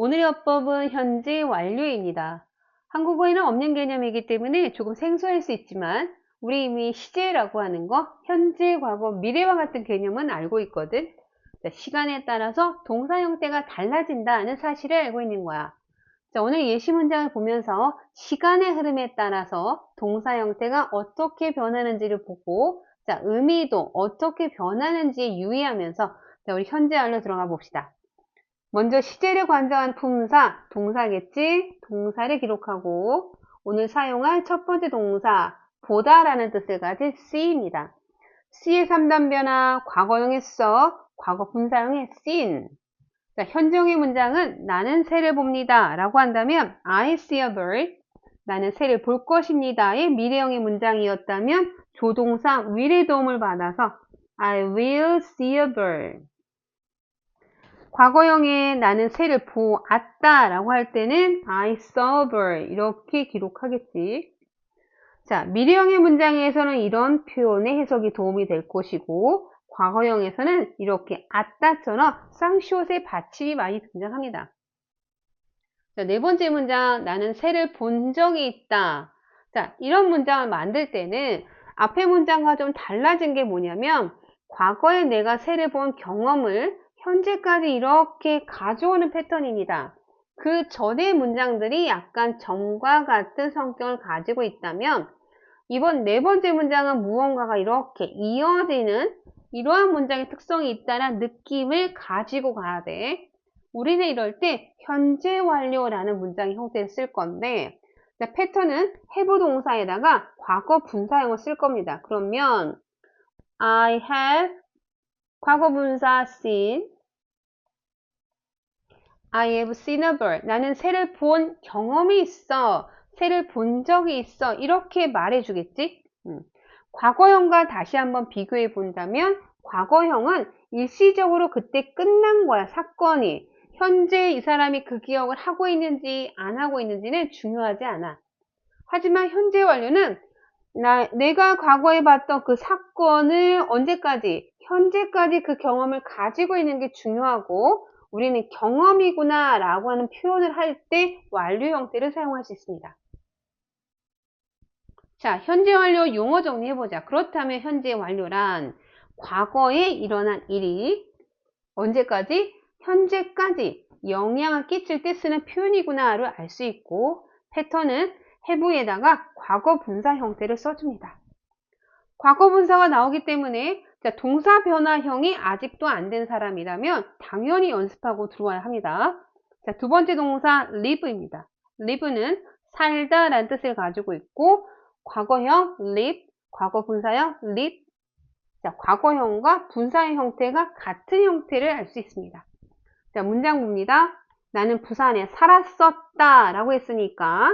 오늘의 어법은 현재 완료입니다. 한국어에는 없는 개념이기 때문에 조금 생소할 수 있지만 우리 이미 시제라고 하는 거, 현재, 과거, 미래와 같은 개념은 알고 있거든. 시간에 따라서 동사 형태가 달라진다는 사실을 알고 있는 거야. 오늘 예시 문장을 보면서 시간의 흐름에 따라서 동사 형태가 어떻게 변하는지를 보고 의미도 어떻게 변하는지에 유의하면서 우리 현재 완료 들어가 봅시다. 먼저 시제를 관장한 품사, 동사겠지? 동사를 기록하고 오늘 사용할 첫 번째 동사, 보다라는 뜻을 가진 see입니다. see의 3단 변화, 과거형의 saw, 과거 분사형의 seen. 현재형의 문장은 나는 새를 봅니다 라고 한다면 I see a bird, 나는 새를 볼 것입니다의 미래형의 문장이었다면 조동사 will의 도움을 받아서 I will see a bird. 과거형에 나는 새를 보았다 라고 할 때는 I saw a bird 이렇게 기록하겠지. 자, 미래형의 문장에서는 이런 표현의 해석이 도움이 될 것이고 과거형에서는 이렇게 as다처럼 쌍시옷의 받침이 많이 등장합니다. 자, 네 번째 문장, 나는 새를 본 적이 있다. 자, 이런 문장을 만들 때는 앞의 문장과 좀 달라진 게 뭐냐면 과거에 내가 새를 본 경험을 현재까지 이렇게 가져오는 패턴입니다. 그 전의 문장들이 약간 전과 같은 성격을 가지고 있다면 이번 네 번째 문장은 무언가가 이렇게 이어지는 이러한 문장의 특성이 있다는 느낌을 가지고 가야 돼. 우리는 이럴 때 현재 완료라는 문장의 형태를 쓸 건데 패턴은 have 동사에다가 과거 분사형을 쓸 겁니다. 그러면 I have 과거 분사 seen, I have seen a bird. 나는 새를 본 경험이 있어. 새를 본 적이 있어. 이렇게 말해주겠지? 과거형과 다시 한번 비교해 본다면 과거형은 일시적으로 그때 끝난 거야, 사건이. 현재 이 사람이 그 기억을 하고 있는지 안 하고 있는지는 중요하지 않아. 하지만 현재 완료는 내가 과거에 봤던 그 사건을 언제까지, 현재까지 그 경험을 가지고 있는 게 중요하고 우리는 경험이구나 라고 하는 표현을 할 때 완료 형태를 사용할 수 있습니다. 자, 현재 완료 용어 정리해보자. 그렇다면 현재 완료란 과거에 일어난 일이 언제까지? 현재까지 영향을 끼칠 때 쓰는 표현이구나를 알 수 있고 패턴은 have에다가 과거 분사 형태를 써줍니다. 과거 분사가 나오기 때문에 동사 변화형이 아직도 안 된 사람이라면 당연히 연습하고 들어와야 합니다. 자, 두 번째 동사 live입니다. live는 살다 라는 뜻을 가지고 있고 과거형 live, 과거 분사형 live. 자, 과거형과 분사의 형태가 같은 형태를 알 수 있습니다. 자, 문장 봅니다. 나는 부산에 살았었다 라고 했으니까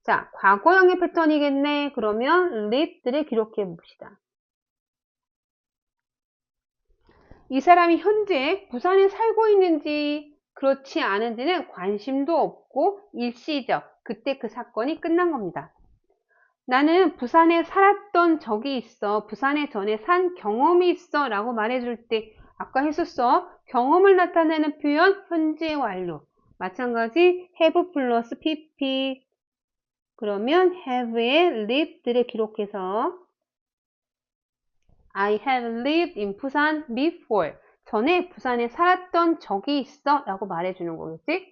자, 과거형의 패턴이겠네. 그러면 lived를 기록해 봅시다. 이 사람이 현재 부산에 살고 있는지 그렇지 않은지는 관심도 없고 일시적, 그때 그 사건이 끝난 겁니다. 나는 부산에 살았던 적이 있어. 부산에 전에 산 경험이 있어 라고 말해줄 때 아까 했었어. 경험을 나타내는 표현 현재 완료. 마찬가지 have 플러스 pp. 그러면 have에 lived를 기록해서 I have lived in 부산 before. 전에 부산에 살았던 적이 있어 라고 말해주는 거겠지?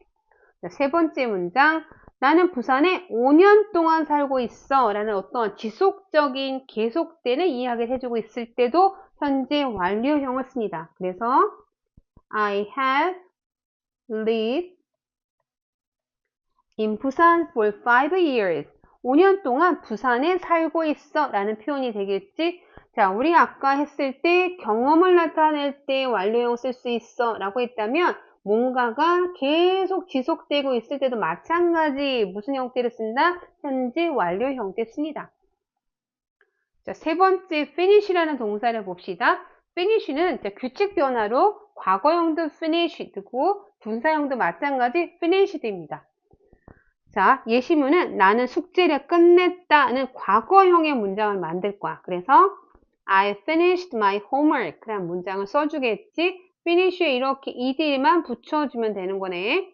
자, 세 번째 문장. 나는 부산에 5년 동안 살고 있어 라는 어떤 지속적인 계속되는 이야기를 해주고 있을 때도 현재 완료형을 씁니다. 그래서 I have lived in 부산 for 5 years. 5년 동안 부산에 살고 있어 라는 표현이 되겠지? 자, 우리 아까 했을 때 경험을 나타낼 때 완료형 쓸 수 있어 라고 했다면 뭔가가 계속 지속되고 있을 때도 마찬가지 무슨 형태를 쓴다? 현재 완료 형태 씁니다. 자, 세 번째 finish라는 동사를 봅시다. finish는 규칙 변화로 과거형도 finished고 분사형도 마찬가지 finished입니다. 자, 예시문은 나는 숙제를 끝냈다는 과거형의 문장을 만들 거야. 그래서 I finished my homework 라는 문장을 써주겠지. finish에 이렇게 ed만 붙여주면 되는 거네.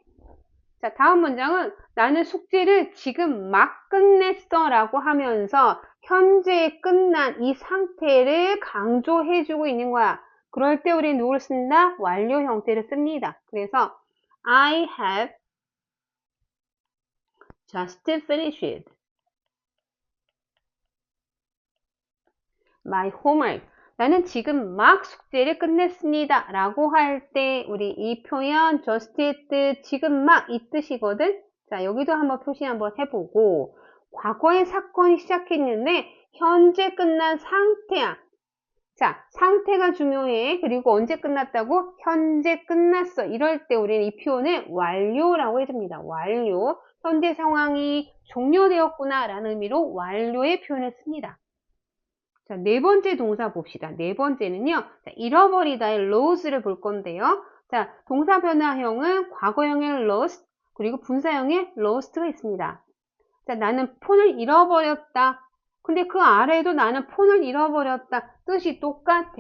자, 다음 문장은 나는 숙제를 지금 막 끝냈어 라고 하면서 현재 끝난 이 상태를 강조해주고 있는 거야. 그럴 때 우리는 누구를 쓴다? 완료 형태를 씁니다. 그래서 I have just finished my homework. 나는 지금 막 숙제를 끝냈습니다. 라고 할 때 우리 이 표현 just의 뜻 지금 막 이 뜻이거든. 자, 여기도 한번 표시 한번 해보고 과거의 사건이 시작했는데 현재 끝난 상태야. 자, 상태가 중요해. 그리고 언제 끝났다고? 현재 끝났어. 이럴 때 우리는 이 표현을 완료라고 해줍니다. 완료. 현재 상황이 종료되었구나 라는 의미로 완료의 표현을 씁니다. 자, 네 번째 동사 봅시다. 네 번째는요, 자, 잃어버리다의 lose를 볼 건데요. 자, 동사 변화형은 과거형의 lost, 그리고 분사형의 lost가 있습니다. 자, 나는 폰을 잃어버렸다. 근데 그 아래에도 나는 폰을 잃어버렸다. 뜻이 똑같아.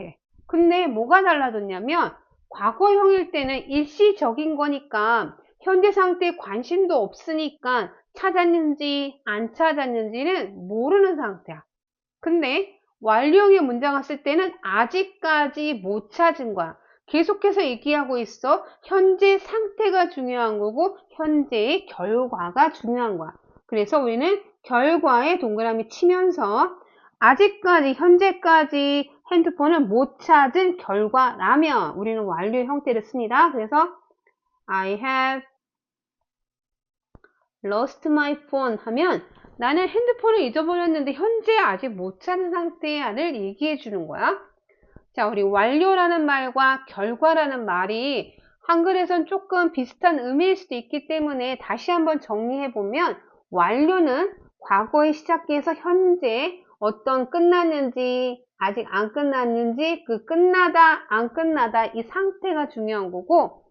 근데 뭐가 달라졌냐면, 과거형일 때는 일시적인 거니까, 현재 상태에 관심도 없으니까, 찾았는지, 안 찾았는지는 모르는 상태야. 근데, 완료형의 문장을 쓸 때는 아직까지 못 찾은 거야. 계속해서 얘기하고 있어. 현재 상태가 중요한 거고, 현재의 결과가 중요한 거야. 그래서 우리는 결과에 동그라미 치면서 아직까지 현재까지 핸드폰을 못 찾은 결과라면 우리는 완료 형태를 씁니다. 그래서 I have lost my phone 하면 나는 핸드폰을 잊어버렸는데 현재 아직 못 찾은 상태야를 얘기해 주는 거야. 자, 우리 완료라는 말과 결과라는 말이 한글에선 조금 비슷한 의미일 수도 있기 때문에 다시 한번 정리해 보면 완료는 과거에 시작해서 현재 어떤 끝났는지 아직 안 끝났는지 그 끝나다 안 끝나다 이 상태가 중요한 거고,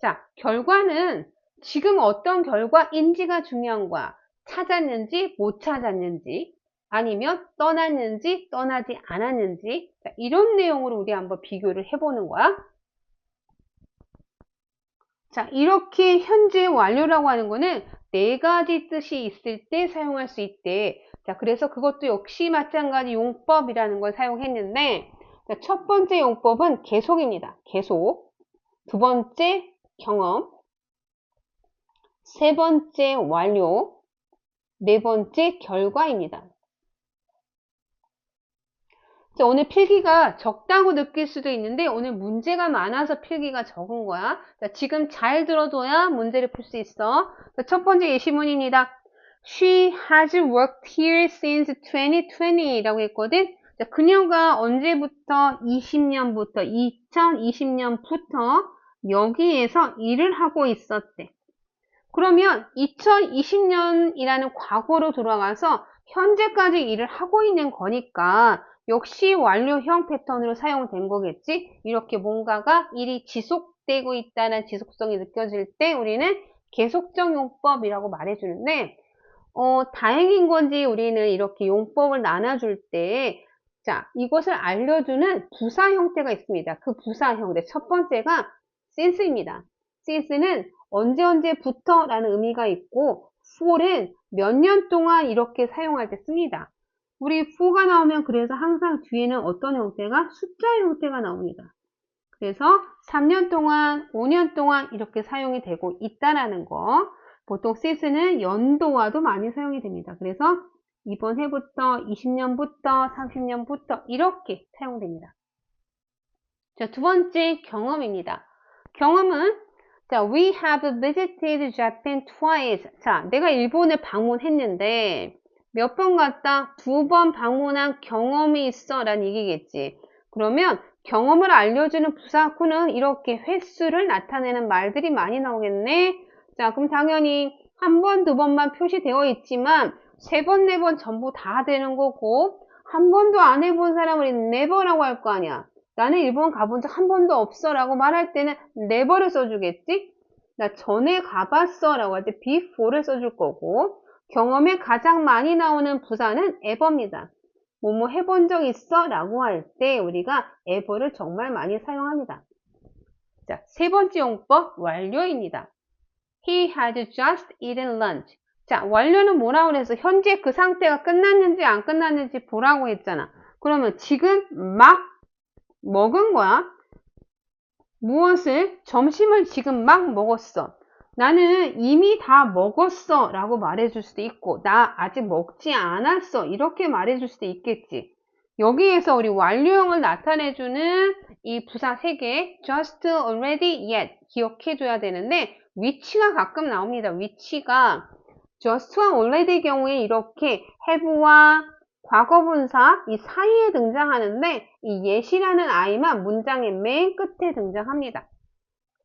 자, 결과는 지금 어떤 결과인지가 중요한 거야. 찾았는지 못 찾았는지 아니면 떠났는지 떠나지 않았는지, 자, 이런 내용으로 우리 한번 비교를 해보는 거야. 자, 이렇게 현재 완료라고 하는 거는 네 가지 뜻이 있을 때 사용할 수 있대. 자, 그래서 그것도 역시 마찬가지 용법이라는 걸 사용했는데, 자, 첫 번째 용법은 계속입니다. 계속. 두 번째 경험. 세 번째 완료. 네 번째 결과입니다. 자, 오늘 필기가 적다고 느낄 수도 있는데 오늘 문제가 많아서 필기가 적은 거야. 자, 지금 잘 들어둬야 문제를 풀 수 있어. 자, 첫 번째 예시문입니다. She has worked here since 2020 라고 했거든. 자, 그녀가 언제부터? 2020년부터 여기에서 일을 하고 있었대. 그러면 2020년이라는 과거로 돌아가서 현재까지 일을 하고 있는 거니까 역시 완료형 패턴으로 사용된 거겠지? 이렇게 뭔가가 일이 지속되고 있다는 지속성이 느껴질 때 우리는 계속적 용법이라고 말해주는데, 다행인 건지 우리는 이렇게 용법을 나눠줄 때, 자, 이것을 알려주는 부사 형태가 있습니다. 그 부사 형태. 첫 번째가 since입니다. since는 언제부터 라는 의미가 있고, for은 몇 년 동안 이렇게 사용할 때 씁니다. 우리 for가 나오면 그래서 항상 뒤에는 어떤 형태가? 숫자 형태가 나옵니다. 그래서 3년 동안, 5년 동안 이렇게 사용이 되고 있다라는 거. 보통 since는 연도와도 많이 사용이 됩니다. 그래서 이번 해부터, 20년부터, 30년부터 이렇게 사용됩니다. 자, 두 번째 경험입니다. 경험은 자, we have visited Japan twice. 자, 내가 일본을 방문했는데 몇 번 갔다? 2번 방문한 경험이 있어 라는 얘기겠지. 그러면 경험을 알려주는 부사구는 이렇게 횟수를 나타내는 말들이 많이 나오겠네. 자, 그럼 당연히 한 번, 두 번만 표시되어 있지만 세 번, 네 번 전부 다 되는 거고, 한 번도 안 해본 사람을 never라고 할 거 아니야. 나는 일본 가본 적 한 번도 없어 라고 말할 때는 never를 써주겠지? 나 전에 가봤어 라고 할 때 before를 써줄 거고, 경험에 가장 많이 나오는 부사는 ever입니다. 뭐뭐 해본 적 있어? 라고 할 때 우리가 ever를 정말 많이 사용합니다. 자, 세 번째 용법 완료입니다. He had just eaten lunch. 자, 완료는 뭐라고 그래서 현재 그 상태가 끝났는지 안 끝났는지 보라고 했잖아. 그러면 지금 막 먹은 거야. 무엇을? 점심을 지금 막 먹었어. 나는 이미 다 먹었어 라고 말해줄 수도 있고 나 아직 먹지 않았어 이렇게 말해줄 수도 있겠지. 여기에서 우리 완료형을 나타내주는 이 부사 3개 just, already, yet 기억해줘야 되는데 which가 가끔 나옵니다. which가 just와 already 경우에 이렇게 have와 과거분사 이 사이에 등장하는데 이 yet이라는 아이만 문장의 맨 끝에 등장합니다.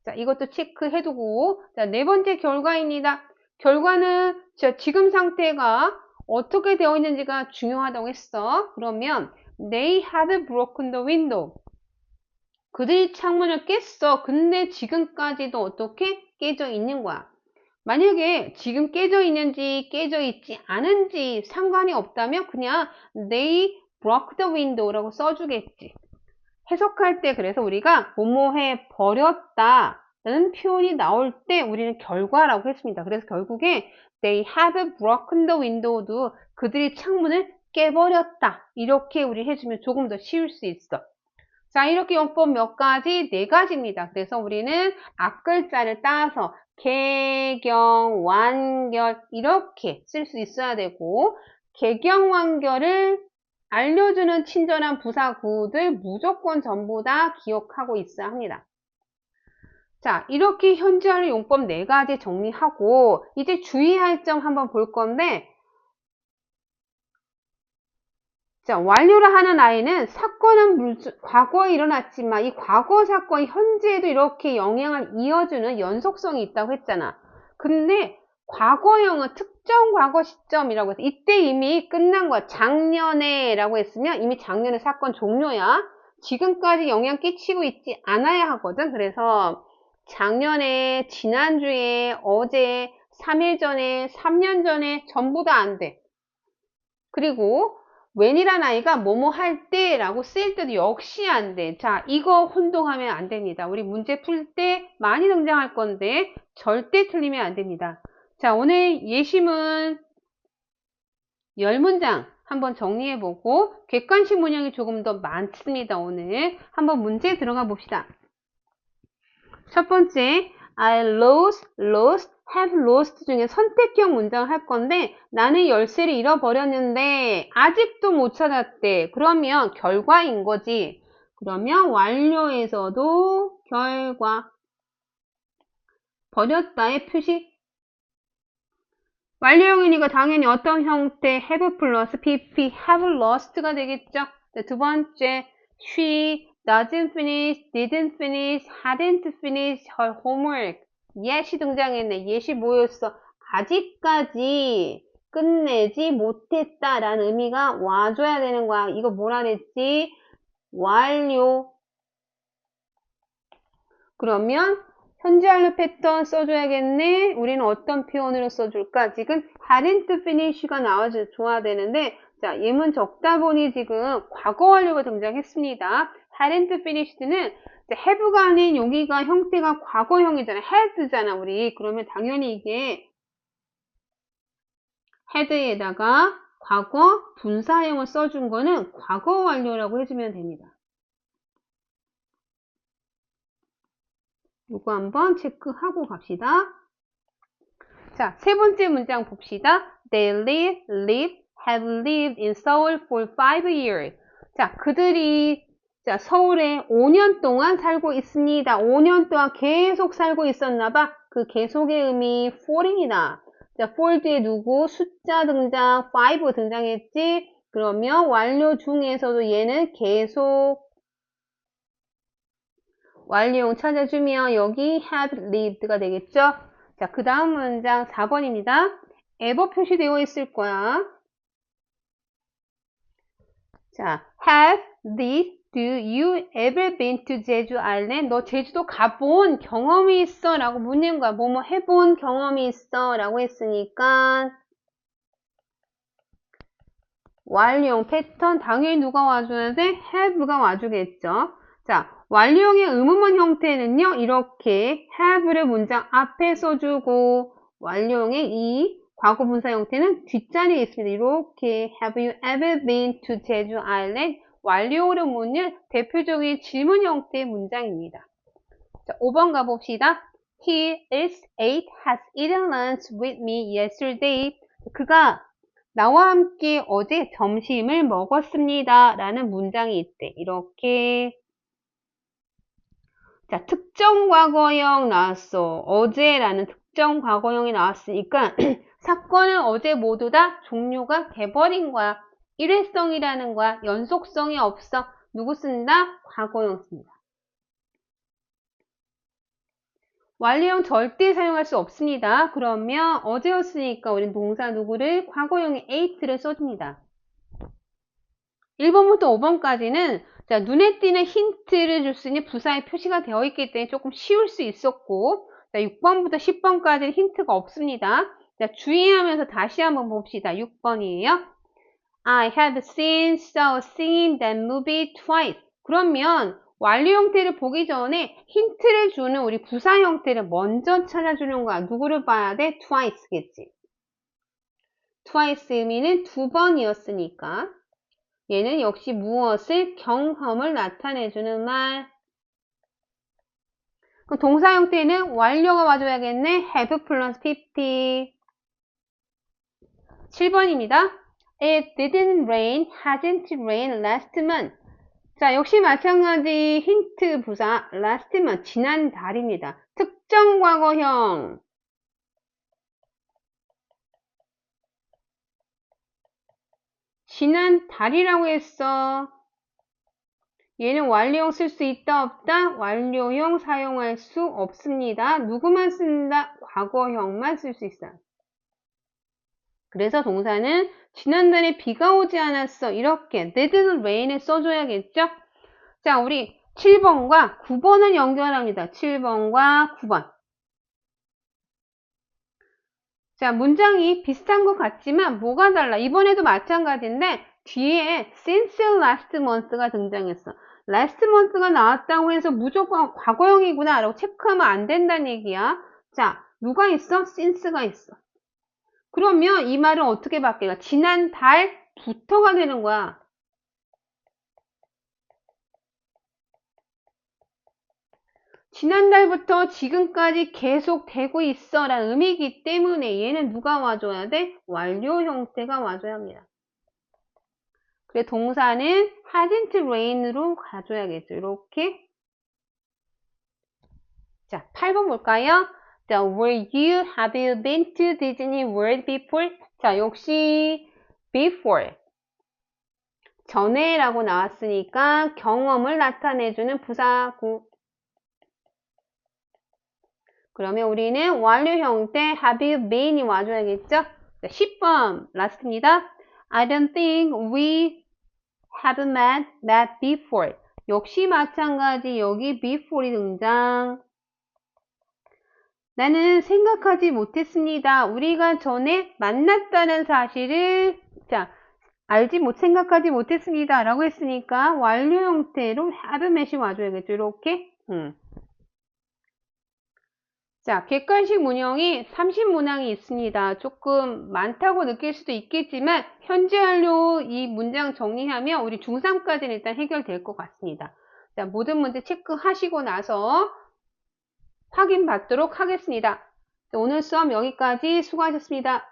자, 이것도 체크해두고 자, 4번째 결과입니다. 결과는 지금 상태가 어떻게 되어 있는지가 중요하다고 했어. 그러면 they had broken the window. 그들이 창문을 깼어. 근데 지금까지도 어떻게 깨져 있는 거야. 만약에 지금 깨져 있는지 깨져 있지 않은지 상관이 없다면 그냥 they broke the window라고 써주겠지. 해석할 때 그래서 우리가 뭐뭐해 버렸다 라는 표현이 나올 때 우리는 결과라고 했습니다. 그래서 결국에 they have broken the window도 그들이 창문을 깨버렸다 이렇게 우리 해주면 조금 더 쉬울 수 있어. 자, 이렇게 용법 몇 가지? 4가지입니다. 그래서 우리는 앞글자를 따서 개경, 완결 이렇게 쓸 수 있어야 되고 개경, 완결을 알려주는 친절한 부사구들 무조건 전부 다 기억하고 있어야 합니다. 자, 이렇게 현재할 용법 4가지 정리하고 이제 주의할 점 한번 볼 건데 자, 완료를 하는 아이는 사건은 과거에 일어났지만 이 과거 사건이 현재에도 이렇게 영향을 이어주는 연속성이 있다고 했잖아. 근데 과거형은 특정 과거 시점이라고 해서 이때 이미 끝난 거야. 작년에 라고 했으면 이미 작년에 사건 종료야. 지금까지 영향 끼치고 있지 않아야 하거든. 그래서 작년에, 지난주에, 어제, 3일 전에, 3년 전에 전부 다 안 돼. 그리고 when이란 아이가 뭐뭐 할 때라고 쓰일 때도 역시 안 돼. 자, 이거 혼동하면 안 됩니다. 우리 문제 풀 때 많이 등장할 건데 절대 틀리면 안 됩니다. 자, 오늘 예시문 10문장 한번 정리해보고 객관식 문형이 조금 더 많습니다. 오늘 한번 문제 들어가 봅시다. 첫 번째, I lost, have lost 중에 선택형 문장을 할 건데 나는 열쇠를 잃어버렸는데 아직도 못 찾았대. 그러면 결과인 거지. 그러면 완료에서도 결과. 버렸다의 표시. 완료형이니까 당연히 어떤 형태 have 플러스 pp have lost가 되겠죠. 자, 두 번째, she doesn't finish, didn't finish, hadn't finished her homework. yet이 등장했네. yet이 뭐였어? 아직까지 끝내지 못했다라는 의미가 와줘야 되는 거야. 이거 뭐라 그랬지? 완료. 그러면 현재 완료 패턴 써줘야겠네. 우리는 어떤 표현으로 써줄까? 지금 hadn't finish가 나와줘야 되는데 자, 예문 적다 보니 지금 과거 완료가 등장했습니다. hadn't finished는 have가 아닌 여기가 형태가 과거형이잖아. had잖아, 우리. 그러면 당연히 이게 had에다가 과거 분사형을 써준 거는 과거 완료라고 해주면 됩니다. 이거 한번 체크하고 갑시다. 자, 세 번째 문장 봅시다. They have lived in Seoul for 5 years. 자, 그들이 서울에 5년 동안 살고 있습니다. 5년 동안 계속 살고 있었나 봐. 그 계속의 의미 for입니다. 자, for 뒤에 누구? 숫자 등장, 5 등장했지? 그러면 완료 중에서도 얘는 계속 완료형 찾아주면 여기 have lived가 되겠죠? 자, 그 다음 문장 4번입니다. ever 표시되어 있을 거야. 자, do you ever been to 제주 아일랜드? 너 제주도 가본 경험이 있어? 라고 묻는 거야. 뭐뭐 해본 경험이 있어? 라고 했으니까 완료형 패턴 당연히 누가 와줘야 돼? have가 와주겠죠. 자, 완료형의 의문문 형태는요, 이렇게 have를 문장 앞에 써주고, 완료형의 이 과거분사 형태는 뒷자리에 있습니다. 이렇게 have you ever been to 제주 아일랜드? 완료형으로 묻는 대표적인 질문 형태의 문장입니다. 자, 5번 가봅시다. He is 8 has eaten lunch with me yesterday. 그가 나와 함께 어제 점심을 먹었습니다. 라는 문장이 있대. 이렇게. 자, 특정 과거형 나왔어. 어제라는 특정 과거형이 나왔으니까 사건은 어제 모두 다 종료가 돼버린 거야. 일회성이라는 거야. 연속성이 없어. 누구 쓴다? 과거형 씁니다. 완료형 절대 사용할 수 없습니다. 그러면 어제였으니까 우리는 동사 누구를 과거형의 8를 써줍니다. 1번부터 5번까지는 자, 눈에 띄는 힌트를 줄 수 있는 부사의 표시가 되어 있기 때문에 조금 쉬울 수 있었고, 자, 6번부터 10번까지는 힌트가 없습니다. 자, 주의하면서 다시 한번 봅시다. 6번이에요. I have seen that movie twice. 그러면 완료 형태를 보기 전에 힌트를 주는 우리 부사 형태를 먼저 찾아주는 거야. 누구를 봐야 돼? twice겠지. twice 의미는 두 번이었으니까. 얘는 역시 무엇을? 경험을 나타내주는 말. 그럼 동사 형태는 완료가 와줘야겠네. have 플러스 pp. 7번입니다. It didn't rain, hasn't rained last month. 자, 역시 마찬가지 힌트 부사 last month, 지난달입니다. 특정 과거형. 지난달이라고 했어. 얘는 완료형 쓸 수 있다 없다? 완료형 사용할 수 없습니다. 누구만 쓴다? 과거형만 쓸 수 있어요. 그래서 동사는 지난달에 비가 오지 않았어. 이렇게 didn't rain을 써줘야겠죠? 자, 우리 7번과 9번을 연결합니다. 7번과 9번. 자, 문장이 비슷한 것 같지만 뭐가 달라? 이번에도 마찬가지인데 뒤에 since last month가 등장했어. last month가 나왔다고 해서 무조건 과거형이구나 라고 체크하면 안 된다는 얘기야. 자, 누가 있어? since가 있어. 그러면 이 말은 어떻게 바뀌어? 지난달부터가 되는 거야. 지난달부터 지금까지 계속 되고 있어 라는 의미이기 때문에 얘는 누가 와줘야 돼? 완료 형태가 와줘야 합니다. 그래 동사는 hasn't rain으로 가줘야겠죠. 이렇게. 자, 8번 볼까요? 자, have you been to Disney World before? 자, 역시 before. 전에라고 나왔으니까 경험을 나타내주는 부사구. 그러면 우리는 완료 형태 have you been이 와줘야겠죠? 자, 10번 라스트입니다. I don't think we have met before. 역시 마찬가지 여기 before이 등장. 나는 생각하지 못했습니다. 우리가 전에 만났다는 사실을 생각하지 못했습니다. 라고 했으니까 완료 형태로 have met이 와줘야겠죠. 이렇게. 자, 객관식 문형이 30문항이 있습니다. 조금 많다고 느낄 수도 있겠지만 현재 완료 이 문장 정리하면 우리 중3까지는 일단 해결될 것 같습니다. 자, 모든 문제 체크하시고 나서 확인 받도록 하겠습니다. 자, 오늘 수업 여기까지 수고하셨습니다.